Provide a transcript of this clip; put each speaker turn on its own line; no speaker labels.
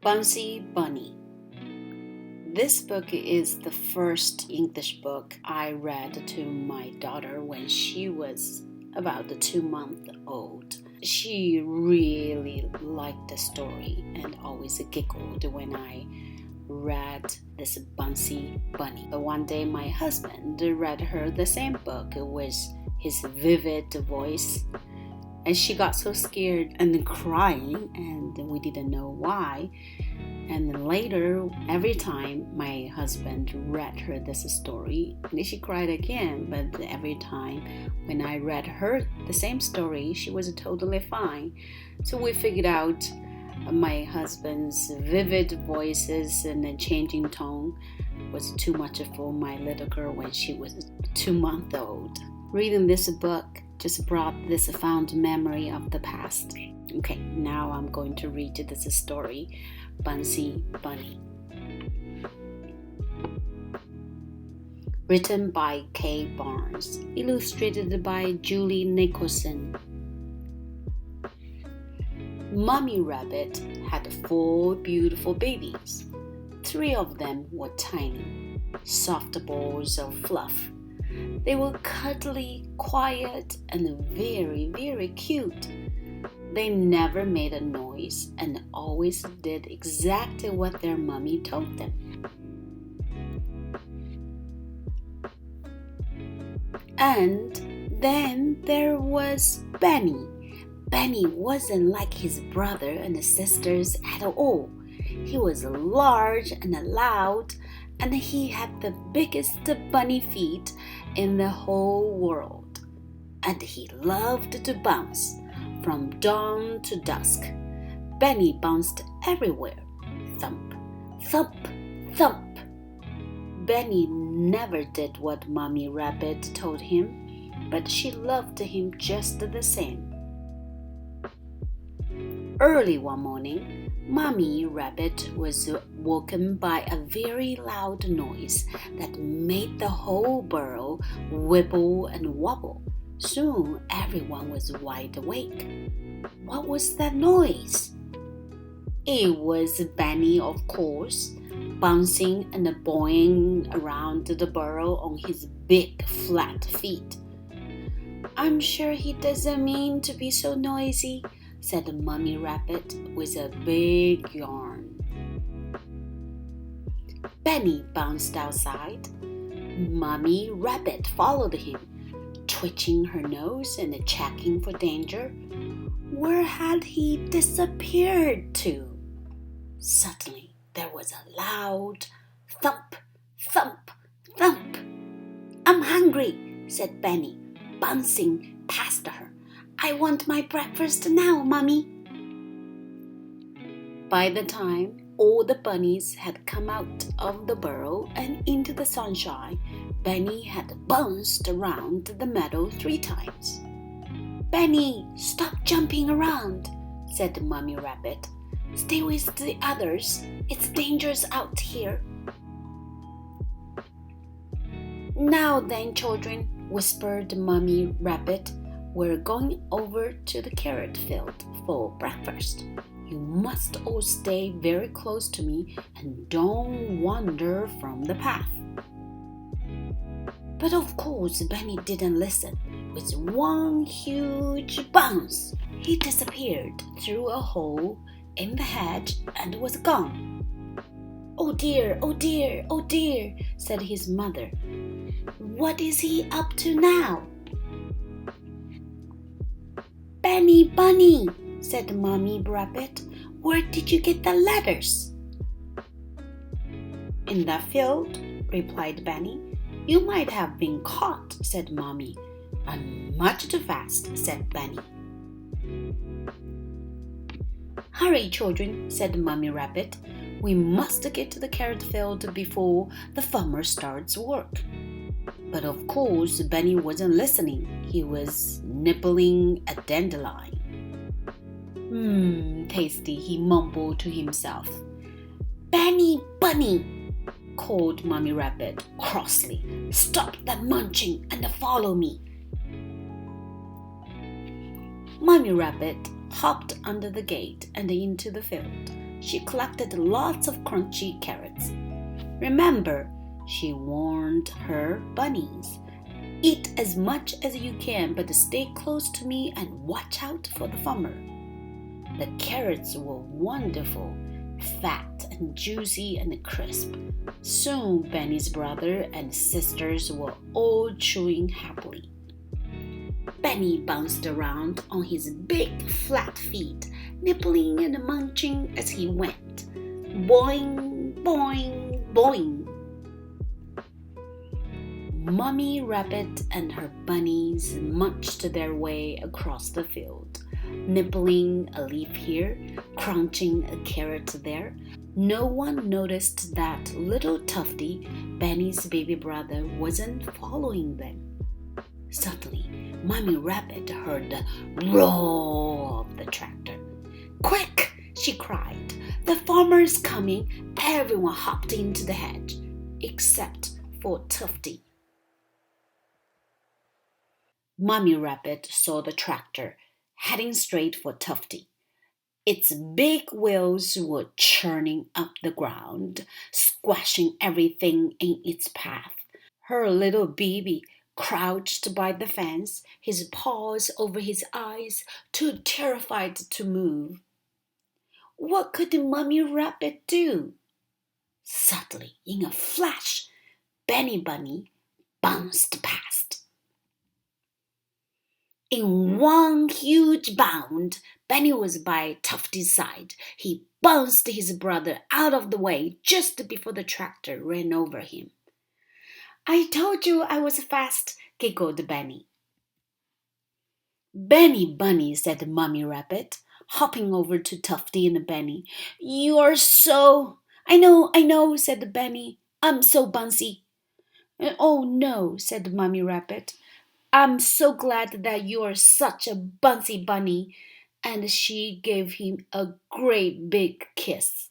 Bouncy Bunny. This book is the first English book I read to my daughter when she was about 2 months old. She really liked the story and always giggled when I read this Bouncy Bunny. But one day my husband read her the same book with his vivid voice, and she got so scared and crying, and we didn't know why. And then later, every time my husband read her this story, and she cried again. But every time when I read her the same story, she was totally fine. So we figured out my husband's vivid voices and the changing tone was too much for my little girl when she was 2 months old. Reading this book just brought this fond memory of the past. Okay, now I'm going to read this story, Bouncy Bunny. Written by K. Barnes, illustrated by Julie Nicholson. Mommy Rabbit had 4 beautiful babies. 3 of them were tiny, soft balls of fluff. They were cuddly, quiet, and very, very cute. They never made a noise and always did exactly what their mommy told them. And then there was Benny. Benny wasn't like his brother and sisters at all. He was large and loud, and he had the biggest bunny feet in the whole world. And he loved to bounce from dawn to dusk. Benny bounced everywhere. Thump, thump, thump. Benny never did what Mommy Rabbit told him, but she loved him just the same. Early one morning, Mommy Rabbit was woken by a very loud noise that made the whole burrow wibble and wobble. Soon everyone was wide awake. What was that noise? It was Benny, of course, bouncing and boing around the burrow on his big flat feet. "I'm sure he doesn't mean to be so noisy," said Mommy Rabbit with a big yawn. Benny bounced outside. Mommy Rabbit followed him, twitching her nose and checking for danger. Where had he disappeared to? Suddenly, there was a loud thump, thump, thump. "I'm hungry," said Benny, bouncing past her. "I want my breakfast now, Mommy." By the time all the bunnies had come out of the burrow and into the sunshine, Benny had bounced around the meadow 3 times. "Benny, stop jumping around," said Mommy Rabbit. "Stay with the others. It's dangerous out here." "Now then, children," whispered Mommy Rabbit, "we're going over to the carrot field for breakfast. You must all stay very close to me and don't wander from the path." But of course, Benny didn't listen. With one huge bounce, he disappeared through a hole in the hedge and was gone. "Oh dear, oh dear, oh dear," said his mother. "What is he up to now?" "Benny Bunny," said Mommy Rabbit, "where did you get the letters?" "In that field," replied Benny. "You might have been caught," said Mommy. "I'm much too fast," said Benny. "Hurry, children," said Mommy Rabbit. "We must get to the carrot field before the farmer starts work." But of course, Benny wasn't listening. He was nibbling a dandelion. Tasty," he mumbled to himself. "Benny Bunny," called Mommy Rabbit crossly. "Stop that munching and follow me." Mommy Rabbit hopped under the gate and into the field. she collected lots of crunchy carrots. Remember, she warned her bunnies, eat as much as you can, but stay close to me and watch out for the farmer. The carrots were wonderful, fat and juicy and crisp. Soon, Benny's brother and sisters were all chewing happily. Benny bounced around on his big flat feet, nibbling and munching as he went. Boing, boing, boing. Mummy Rabbit and her bunnies munched their way across the field, nibbling a leaf here, crunching a carrot there. No one noticed that little Tufty, Benny's baby brother, wasn't following them. Suddenly, Mummy Rabbit heard the roar of the tractor. "Quick!" she cried. "The farmer's coming!" Everyone hopped into the hedge, except for Tufty. Mummy Rabbit saw the tractor heading straight for Tufty. Its big wheels were churning up the ground, squashing everything in its path. Her little baby crouched by the fence, his paws over his eyes, too terrified to move. What could Mummy Rabbit do? Suddenly, in a flash, Benny Bunny bounced past. In one huge bound, Benny was by Tufty's side. He bounced his brother out of the way just before the tractor ran over him. "I told you I was fast," giggled Benny. "Benny Bunny," said Mummy Rabbit, hopping over to Tufty and Benny. "You are so—" I know, said Benny. "I'm so bouncy." "Oh, no," said Mummy Rabbit. "I'm so glad that you are such a bouncy bunny." And she gave him a great big kiss.